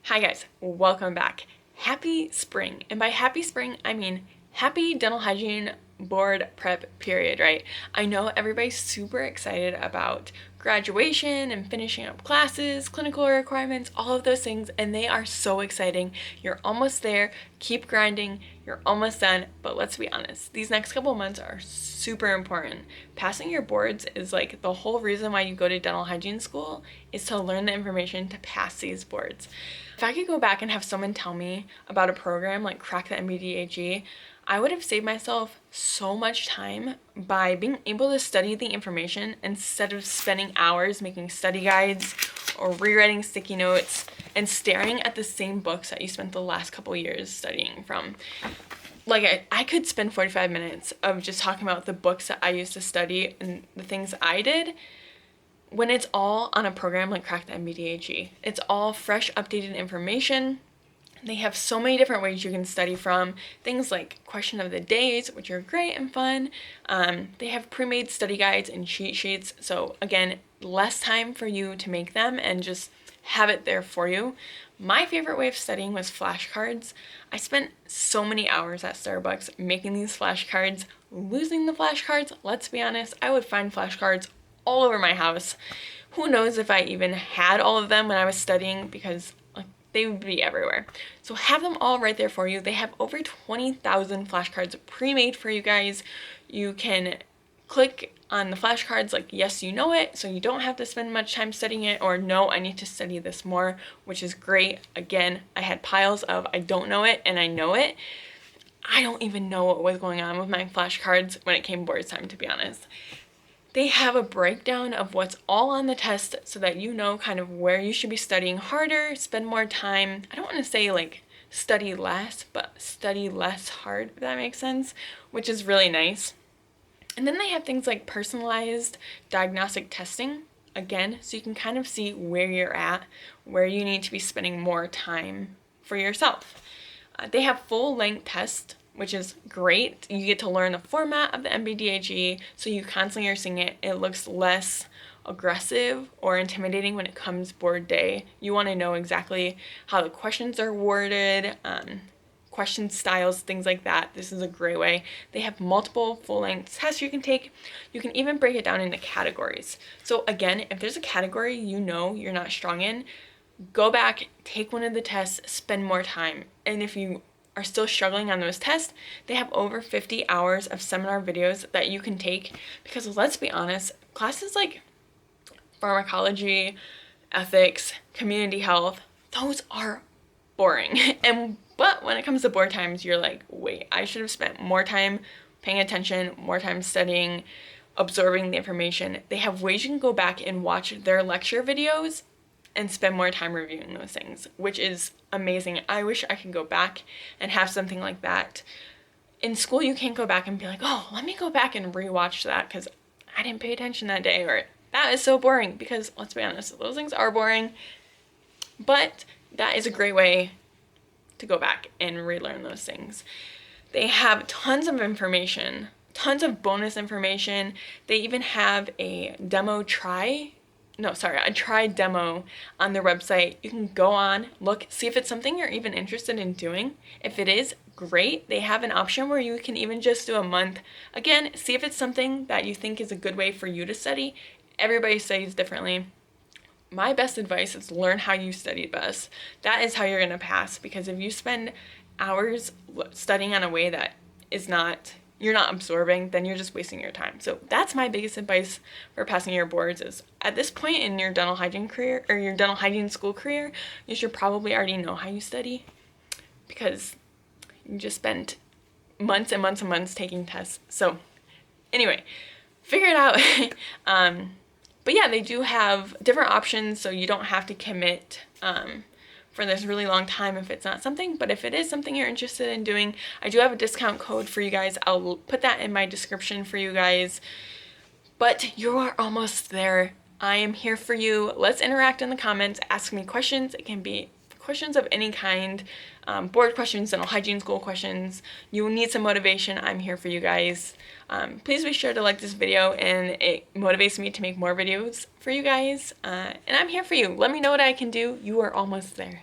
Hi guys, welcome back. Happy spring. And by happy spring, I mean happy dental hygiene board prep period, right? I know everybody's super excited about graduation and finishing up classes, clinical requirements, all of those things, and they are so exciting. You're almost there. Keep grinding. You're almost done. But let's be honest, these next couple months are super important. Passing your boards is like the whole reason why you go to dental hygiene school is to learn the information to pass these boards. If I could go back and have someone tell me about a program like Crack the NBDHE, I would have saved myself so much time by being able to study the information instead of spending hours making study guides or rewriting sticky notes and staring at the same books that you spent the last couple years studying from. Like, I could spend 45 minutes of just talking about the books that I used to study and the things I did when it's all on a program like Crack the NBDHE. It's all fresh, updated information. They have so many different ways you can study from. Things like question of the days, which are great and fun. They have pre-made study guides and cheat sheets. So again, less time for you to make them and just have it there for you. My favorite way of studying was flashcards. I spent so many hours at Starbucks making these flashcards, losing the flashcards. Let's be honest, I would find flashcards all over my house. Who knows if I even had all of them when I was studying, because they would be everywhere. So have them all right there for you. They have over 20,000 flashcards pre-made for you guys. You can click on the flashcards like yes you know it, so you don't have to spend much time studying it, or no I need to study this more, which is great. Again, I had piles of I don't know it and I know it. I don't even know what was going on with my flashcards when it came board time, to be honest. They have a breakdown of what's all on the test so that you know kind of where you should be studying harder, spend more time. I don't want to say like study less, but study less hard, if that makes sense, which is really nice. And then they have things like personalized diagnostic testing, again, so you can kind of see where you're at, where you need to be spending more time for yourself. They have full-length tests, which is great. You get to learn the format of the NBDHE, so you constantly are seeing it. It looks less aggressive or intimidating when it comes board day. You want to know exactly how the questions are worded, question styles, things like that. This is a great way. They have multiple full-length tests you can take. You can even break it down into categories. So again, if there's a category you know you're not strong in, go back, take one of the tests, spend more time. And if you are still struggling on those tests, they have over 50 hours of seminar videos that you can take, because let's be honest, classes like pharmacology, ethics, community health, those are boring. But when it comes to board times, you're like, wait, I should have spent more time paying attention, more time studying, absorbing the information. They have ways you can go back and watch their lecture videos and spend more time reviewing those things, which is amazing. I wish I could go back and have something like that. In school, you can't go back and be like, oh, let me go back and rewatch that because I didn't pay attention that day, or that is so boring, because let's be honest, those things are boring. But that is a great way to go back and relearn those things. They have tons of information, tons of bonus information. They even have a try demo on their website. You can go on, look, see if it's something you're even interested in doing. If it is, great. They have an option where you can even just do a month. Again, see if it's something that you think is a good way for you to study. Everybody studies differently. My best advice is learn how you study best. That is how you're going to pass, because if you spend hours studying on a way that is you're not absorbing, then you're just wasting your time. So that's my biggest advice for passing your boards is, at this point in your dental hygiene career or your dental hygiene school career, you should probably already know how you study, because you just spent months and months and months taking tests. So anyway, figure it out. But yeah, they do have different options, so you don't have to commit for this really long time if it's not something. But if it is something you're interested in doing, I do have a discount code for you guys. I'll put that in my description for you guys. But you are almost there. I am here for you. Let's interact in the comments. Ask me questions. It can be questions of any kind, board questions, dental hygiene school questions. You need some motivation, I'm here for you guys. Please be sure to like this video, and it motivates me to make more videos for you guys. And I'm here for you. Let me know what I can do. You are almost there.